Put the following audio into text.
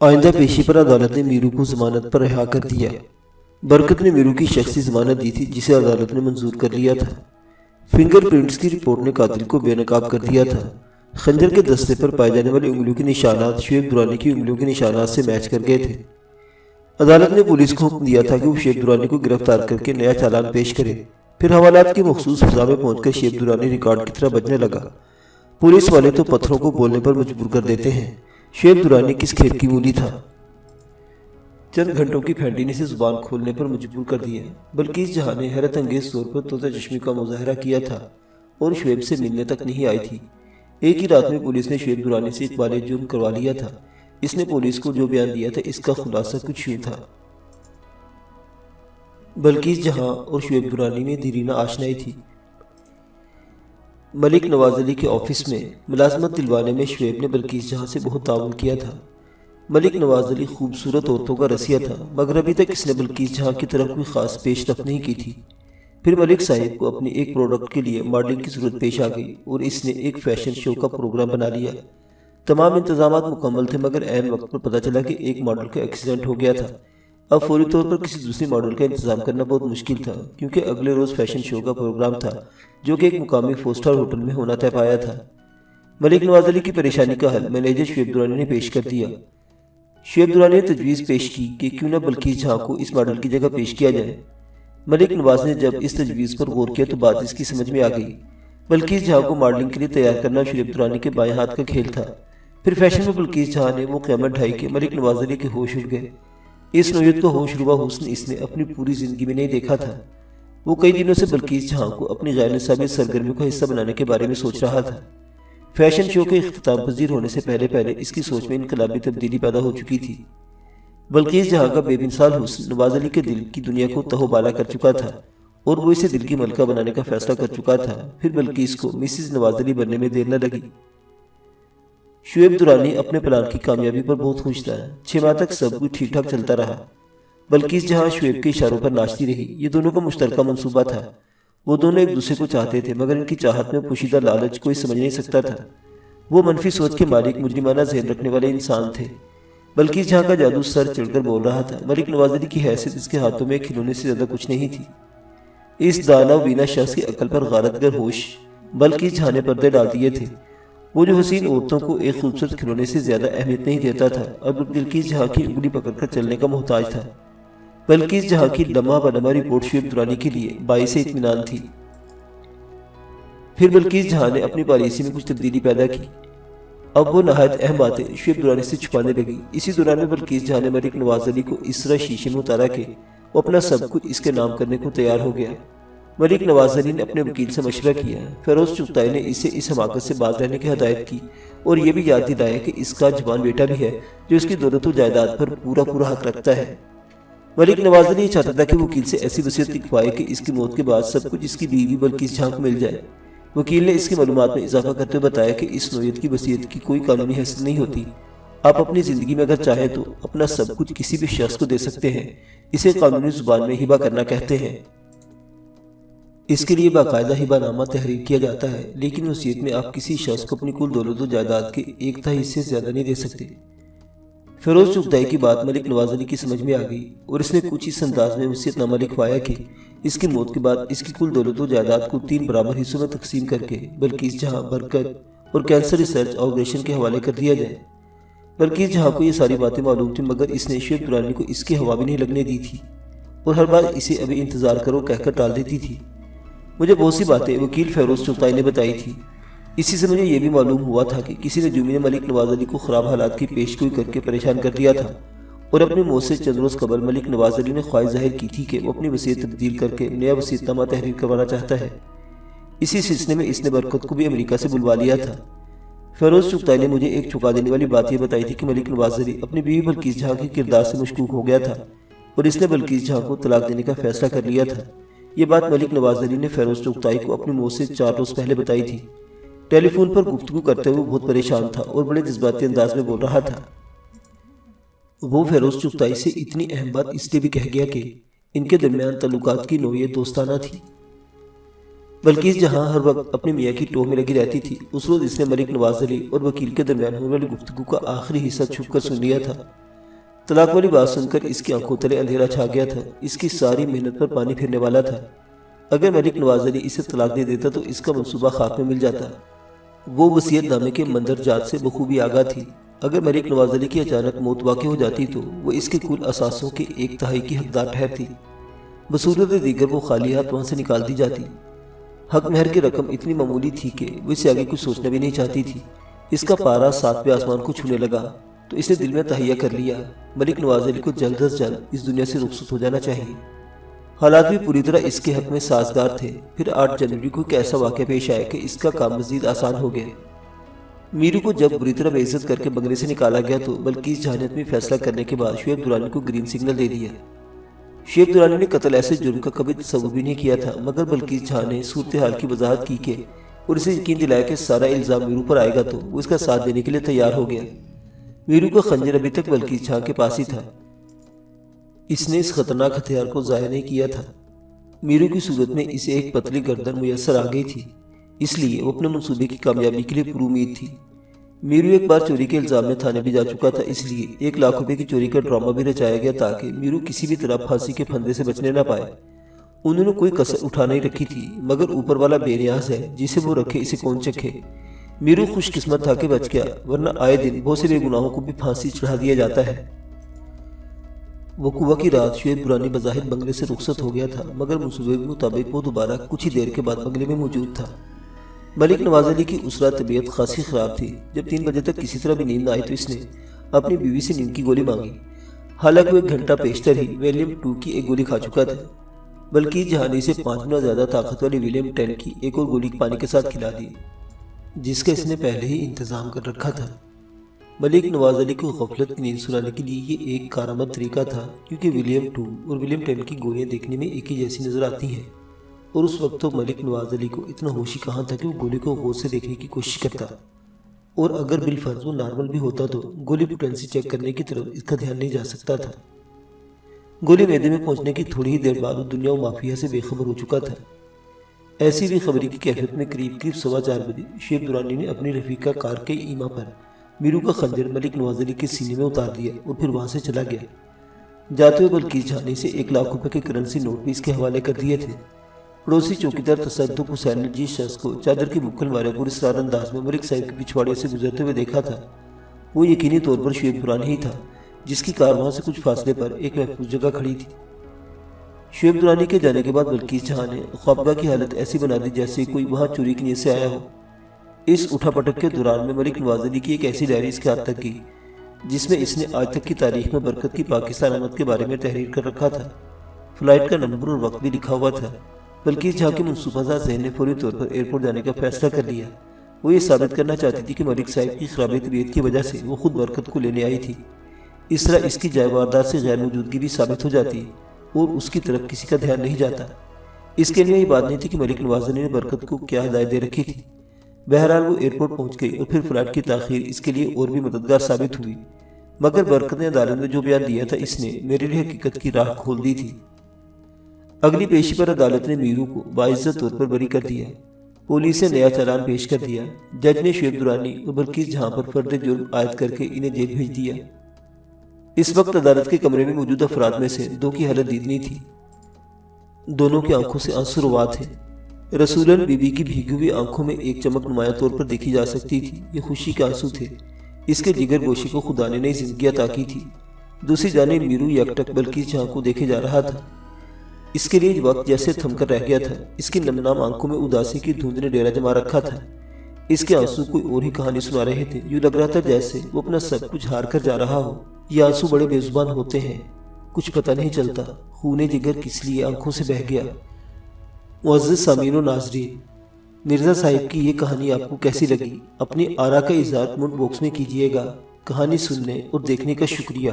आइंदा पेशी पर अदालत ने मीरू को जमानत पर रिहा कर दिया। बरकत ने मीरू की शख्सी जमानत दी थी जिसे अदालत ने मंजूर कर लिया था। फिंगरप्रिंट्स की रिपोर्ट ने कातिल को बेनकाब कर दिया था। खंजर के दस्ते पर पाए जाने वाली उंगलियों के निशानात शुएब दुरानी की उंगलियों के निशानात से मैच कर गए थे। अदालत ने पुलिस को हुक्म दिया था कि वो शुएब दुरानी को गिरफ्तार करके नया चालान पेश करे। फिर हवालात की मखसूस फिजा में पहुंचकर शुएब दुरानी रिकॉर्ड की तरह बजने लगा। पुलिस वाले तो पत्थरों को बोलने पर मजबूर कर देते हैं। शुएब दुरानी किस खेत की मूली था। चंद घंटों की फैंटी ने से जुबान खोलने पर मजबूर कर दिया। बल्किस जहां ने हैरत अंगेज तौर पर तोता चश्मी का मुजाहरा किया था और शुएब से मिलने तक नहीं आई थी। एक ही रात में पुलिस ने शुएब दुरानी से इकबाल जुर्म करवा लिया था। इसने पुलिस को जो बयान दिया था इसका खुलासा कुछ यूं था। बल्किस जहां और शुएब दुरानी में दीरीना आशनाई थी। मलिक नवाज अली के ऑफिस में मुलाजमत दिलवाने में शुएब ने बल्किस जहां से बहुत ताउन किया था। मलिक नवाज अली खूबसूरत औरतों का रसिया था, मगर अभी तक इसने बल्किस जहां की तरफ कोई खास पेशरफ्त नहीं की थी। फिर मलिक साहिब को अपनी एक प्रोडक्ट के लिए मॉडलिंग की जरूरत पेश आ गई और इसने एक फैशन शो का प्रोग्राम बना लिया। तमाम इंतजामात मुकम्मल थे, मगर ऐन वक्त पर पता चला कि एक मॉडल का एक्सीडेंट हो गया था। अब फौरी तौर पर किसी दूसरी मॉडल का इंतजाम करना बहुत मुश्किल था, क्योंकि अगले रोज़ फैशन शो का प्रोग्राम था जो कि एक मुकामी 4 स्टार होटल में होना तय पाया था। मलिक नवाज अली की परेशानी का हल मैनेजर शुएब दुरानी ने पेश कर दिया। शुएब दुरानी ने तजवीज़ पेश की कि क्यों न बल्किस जहां को इस मॉडल की जगह पेश किया जाए। मलिक नवाज ने जब इस तजवीज़ पर गौर किया तो बात इसकी समझ में आ गई। बल्किस जहां को मॉडलिंग के लिए तैयार करना शुएब दुरानी के बाएं हाथ का खेल था। फिर फैशन में बल्किस जहां ने वो क़यामत ढाई के मलिक नवाज अली के होश उड़ गए। इस नौयत को होश रुबा हुस्न इसने अपनी पूरी जिंदगी में नहीं देखा था। वो कई दिनों से बल्किस जहां को अपनी गैर निसाबी सरगर्मियों का हिस्सा बनाने के बारे में सोच रहा था। फैशन शो के इख्तिताम पजीर होने से पहले पहले इसकी सोच में इनकलाबी तब्दीली पैदा हो चुकी थी। बल्किस जहां का बेमिसाल हुस्न नवाज अली के दिल की दुनिया को तहोबाला कर चुका था और वो इसे दिल की मलका बनाने का फैसला कर चुका था। फिर बल्किस को मिसेस नवाज अली बनने में देर न लगी। शुएब दुरानी अपने प्लान की कामयाबी पर बहुत खुश था। 6 माह तक सब कुछ ठीक ठाक चलता रहा। बल्किस जहां शुएब के इशारों पर नाचती रही। ये दोनों का मुश्तरका मंसूबा था। वो दोनों एक दूसरे को चाहते थे, मगर इनकी चाहत में पोशीदा लालच कोई समझ नहीं सकता था। वो मनफी सोच के मालिक मुजरिमाना ज़हन रखने वाले इंसान थे। बल्किस जहां का जादू सर चढ़कर बोल रहा था। मलिक नवाज अली की हैसियत इसके हाथों में खिलौने से ज्यादा कुछ नहीं थी। इस दाना बीना शख्स की अकल पर गारतगर होश बल्किस जहां ने पर्दे डाल दिए थे। वो जो हसीन औरतों को एक खूबसूरत खिलौने से ज्यादा अहमियत नहीं देता था और बल्किस जहां की उंगली पकड़कर चलने का मोहताज था। बल्किस जहां की लम्हा बलम्हा रिपोर्ट शुएब दुरानी के लिए बाइसे इत्मीनान थी। फिर बल्किस जहां ने अपनी पॉलिसी में कुछ तब्दीली पैदा की। अब वो नहायत अहम बातें शुएब दुरानी से छुपाने लगी। इसी दौरान में बल्किस जहां ने मलिक नवाज अली को इस तरह शीशे में उतारा कि वो अपना सब कुछ इसके नाम करने को तैयार हो गया। मलिक नवाज अली ने अपने वकील से मशवरा किया। फेरोज चुगताई ने इसे इस हमाकत से बाज रहने की हदायत की और ये भी याद दिलाया कि इसका जवान बेटा भी है जो इसकी दौलत और जायदाद पर पूरा हक रखता है। मलिक नवाज अली चाहता था कि वकील से ऐसी वसीयत लिखवाए कि इसकी मौत के बाद सब कुछ इसकी बीवी बल्किस जहां को मिल जाए। वकील ने इसकी मालूमात में इजाफा करते हुए बताया कि इस नौयत की वसीयत की कोई कानूनी हैसियत नहीं होती। आप अपनी जिंदगी में अगर चाहें तो अपना सब कुछ किसी भी शख्स को दे सकते हैं। इसे कानूनी जुबान में हिबा करना कहते हैं। इसके लिए बाकायदा हिबानामा तहरीर किया जाता है, लेकिन वसीयत में आप किसी शख्स को अपनी कुल दौलत और जायदाद के 1/3 हिस्से से ज्यादा नहीं दे सकते। फेरोज चुगताई की बात मलिक नवाज अली की समझ में आ गई और इसने कुछ इस अंदाज में वसीयतनामा लिखवाया कि इसकी मौत के बाद इसकी कुल दौलत और जायदाद को 3 बराबर हिस्सों में तकसीम करके बल्किस जहां, बरकत और कैंसर रिसर्च ऑर्गेनाइजेशन के हवाले कर दिया जाए। बल्किस जहां को ये सारी बातें मालूम थी, मगर इसने शुएब दुरानी को इसकी हवा भी नहीं लगने दी थी और हर बार इसे अभी इंतजार करो कहकर टाल देती थी। मुझे बहुत सी बातें वकील फेरोज चुगताई ने बताई थी। इसी से मुझे यह भी मालूम हुआ था कि किसी ने जुमी ने मलिक नवाज अली को खराब हालात की पेशगोई करके परेशान कर दिया था और अपनी मौत से चंद रोज कबल मलिक नवाज अली ने ख्वाहिश जाहिर की थी कि वो अपनी वसीयत तब्दील करके नया वसीयतनामा तहरीर करवाना चाहता है। इसी सिलसिले में इसने बरकत को भी अमेरिका से बुलवा लिया था। फेरोज चुगताई ने मुझे एक चुका देने वाली बात यह बताई थी कि मलिक नवाज अली अपनी बीवी बल्किस जहां के किरदार से मशकूक हो गया था और इसने बल्किस जहां को तलाक देने का फैसला कर लिया था। ये बात मलिक नवाज अली ने फेरोज चुगताई को अपनी मौत से 4 रोज पहले बताई थी। टेलीफोन पर गुफ्तगू करते हुए बहुत परेशान था और बड़े जज्बाती अंदाज में बोल रहा था। वो फेरोज चुगताई से इतनी अहम बात इसलिए भी कह गया कि इनके दरमियान तल्लुकात की नौयत दोस्ताना थी। बल्किस जहां हर वक्त अपने मियाँ की टोह में लगी रहती थी, उस रोज इसने मलिक नवाज अली और वकील के दरमियान होने वाली गुफ्तगू का आखिरी हिस्सा छुप कर सुन लिया था। طلاق والی بات سن کر اس کی آنکھوں تلے اندھیرا چھا گیا تھا۔ اس کی ساری محنت پر پانی پھرنے والا تھا۔ اگر ملک نواز علی اسے طلاق دے دیتا تو اس کا منصوبہ خاک میں مل جاتا۔ وہ وصیت نامے کے مندرجات سے بخوبی آگاہ تھی۔ اگر ملک نواز علی کی اچانک موت واقع ہو جاتی تو وہ اس کے کل اثاثوں کے 1/3 کی حقدار ٹھہرتی۔ بصورت دیگر وہ خالی ہاتھ وہاں سے نکال دی جاتی۔ حق مہر کی رقم اتنی معمولی تھی کہ وہ اسے آگے کچھ سوچنا بھی نہیں چاہتی تھی۔ اس کا پارا 7ویں آسمان کو چھونے لگا تو اس نے دل میں تہیہ کر لیا، ملک نواز علی کو جلد از جلد اس دنیا سے رخصت ہو جانا چاہیے۔ حالات بھی پوری طرح اس کے حق میں سازگار تھے۔ پھر 8 جنوری کو ایک ایسا واقعہ پیش آیا کہ اس کا کام مزید آسان ہو گیا۔ میرو کو جب بری طرح بے عزت کر کے بنگلے سے نکالا گیا تو بلکیس جہاں نے اپنی فیصلہ کرنے کے بعد شعیب درانی کو گرین سگنل دے دیا۔ شعیب درانی نے قتل ایسے جرم کا کبھی تصور بھی نہیں کیا تھا، مگر بلکیس جہاں نے صورتحال کی وضاحت کی کہ اور اسے یقین دلایا کہ سارا الزام میرو پر آئے گا تو وہ اس کا ساتھ دینے کے لیے تیار ہو گیا۔ میرو کا خنجر ابھی تک بلکیس جہاں کے پاس ہی تھا۔ اس نے اس خطرناک ہتھیار کو ضائع نہیں کیا تھا۔ میرو کی صورت میں اسے ایک پتلی گردن میسر آ گئی تھی، اس لیے وہ اپنے منصوبے کی کامیابی کے لیے پر امید تھی۔ میرو ایک بار چوری کے الزام میں تھانے بھی جا چکا تھا، اس لیے 1 لاکھ روپے کی چوری کا ڈرامہ بھی رچایا گیا تاکہ میرو کسی بھی طرح پھانسی کے پھندے سے بچنے نہ پائے۔ انہوں نے کوئی کسر اٹھا نہیں رکھی تھی، مگر اوپر والا بے نیاز ہے، جسے وہ رکھے اسے کون چکھے۔ میرو خوش قسمت تھا کہ بچ گیا، ورنہ آئے دن بہت سے بے گناہوں کو بھی پھانسی چڑھا دیا جاتا ہے۔ وقوع کی رات شعیب درانی بظاہر بنگلے سے رخصت ہو گیا تھا، مگر منصوبے کے مطابق وہ دوبارہ کچھ ہی دیر کے بعد بنگلے میں موجود تھا۔ ملک نواز علی کی اس رات طبیعت خاصی خراب تھی۔ جب 3 بجے تک کسی طرح بھی نیند نہ آئی تو اس نے اپنی بیوی سے نیند کی گولی مانگی، حالانکہ وہ 1 گھنٹہ پیشتر ہی ولیم 2 کی ایک گولی کھا چکا تھا۔ بلکہ جہاں نے اسے 5 گنا زیادہ طاقت والی ولیم 10 کی ایک اور گولی پانی کے ساتھ کھلا دی، جس کا اس نے پہلے ہی انتظام کر رکھا تھا۔ ملک نواز علی کو غفلت کی نیند سلانے کے لیے یہ ایک کارآمد طریقہ تھا، کیونکہ ولیم 2 اور ولیم 10 کی گولیاں دیکھنے میں ایک ہی جیسی نظر آتی ہیں، اور اس وقت تو ملک نواز علی کو اتنا ہوش ہی کہاں تھا کہ وہ گولی کو غور سے دیکھنے کی کوشش کرتا، اور اگر بالفرض وہ نارمل بھی ہوتا تو گولی پوٹینسی چیک کرنے کی طرف اس کا دھیان نہیں جا سکتا تھا۔ گولی معدے میں پہنچنے کی تھوڑی ہی دیر بعد وہ دنیا و مافیا سے بے خبر ہو چکا تھا۔ ایسی بھی خبری کی کیفیت میں قریب 4:15 بجے شعیب درانی نے اپنی رفیقہ کار کے ایما پر میرو کا خنجر ملک نواز علی کے سینے میں اتار دیا اور پھر وہاں سے چلا گیا۔ جاتے ہوئے بلکیس جہاں نے سے 1 لاکھ روپے کے کرنسی نوٹ بھی اس کے حوالے کر دیے تھے۔ پڑوسی چوکیدار تصدق حسین نے جس شخص کو چادر کی بکھل مارے پر اسرار انداز میں ملک صاحب کے پچھواڑے سے گزرتے ہوئے دیکھا تھا، وہ یقینی طور پر شعیب درانی ہی تھا، جس کی کار وہاں سے کچھ فاصلے پر ایک محفوظ جگہ کھڑی تھی۔ شعیب درانی کے جانے کے بعد بلکیس جہاں نے خوابگاہ کی حالت ایسی بنا دی جیسے کوئی وہاں چوری کی نیت سے آیا ہو۔ اس اٹھا پٹک کے دوران میں ملک نواز علی کی ایک ایسی ڈائری اس کے ہاتھ تک گئی جس میں اس نے آج تک کی تاریخ میں برکت کی پاکستان آمد کے بارے میں تحریر کر رکھا تھا۔ فلائٹ کا نمبر اور وقت بھی لکھا ہوا تھا۔ بلکیس جہاں کے منصوبہ زا ذہن نے فوری طور پر ایئرپورٹ جانے کا فیصلہ کر لیا۔ وہ یہ ثابت کرنا چاہتی تھی کہ ملک صاحب کی خراب طبیعت کی وجہ سے وہ خود برکت کو لینے آئی تھی۔ اس طرح اس کی جائے واردات سے غیر موجودگی بھی ثابت ہو جاتی اور اس کی طرف کسی کا دھیان نہیں جاتا۔ اس کے لیے یہ بات نہیں تھی کہ ملک نواز علی نے برکت کو کیا ہدایت دے رکھی تھی۔ بہرحال وہ ایئرپورٹ پہنچ گئی اور پھر فلائٹ کی تاخیر اس کے لیے اور بھی مددگار ثابت ہوئی، مگر برکت نے عدالت میں جو بیان دیا تھا اس نے میرے لیے حقیقت کی راہ کھول دی تھی۔ اگلی پیشی پر عدالت نے میرو کو باعزت طور پر بری کر دیا۔ پولیس نے نیا چالان پیش کر دیا۔ جج نے شعیب درانی اور بلکیس جہاں پر فرد جرم عائد کر کے انہیں جیل بھیج دیا۔ اس وقت عدالت کے کمرے میں موجود افراد میں سے 2 کی حالت دیدنی تھی۔ دونوں کی آنکھوں سے آنسو روا تھے۔ رسولن بی بی کی بھیگی ہوئی آنکھوں میں ایک چمک نمایاں طور پر دیکھی جا سکتی تھی۔ یہ خوشی کے آنسو تھے۔ اس کے جگر گوشے کو خدا نے نئی زندگی عطا کی تھی۔ دوسری جانب میرو یکٹک بلکیس جہاں کو دیکھے جا رہا تھا۔ اس کے لیے وقت جیسے تھم کر رہ گیا تھا۔ اس کی نمنام آنکھوں میں اداسی کی دھند نے ڈیرا جما رکھا تھا۔ اس کے آنسو کوئی اور ہی کہانی سنا رہے تھے۔ یوں لگ رہا تھا جیسے وہ اپنا سب کچھ ہار کر جا رہا ہو۔ یہ آنسو بڑے بے زبان ہوتے ہیں، کچھ پتہ نہیں چلتا خون جگر کس لیے آنکھوں سے بہہ گیا۔ معزز سامعین و ناظرین، مرزا صاحب کی یہ کہانی آپ کو کیسی لگی؟ اپنی آراء کا اظہار کمنٹ باکس میں کیجیے گا۔ کہانی سننے اور دیکھنے کا شکریہ۔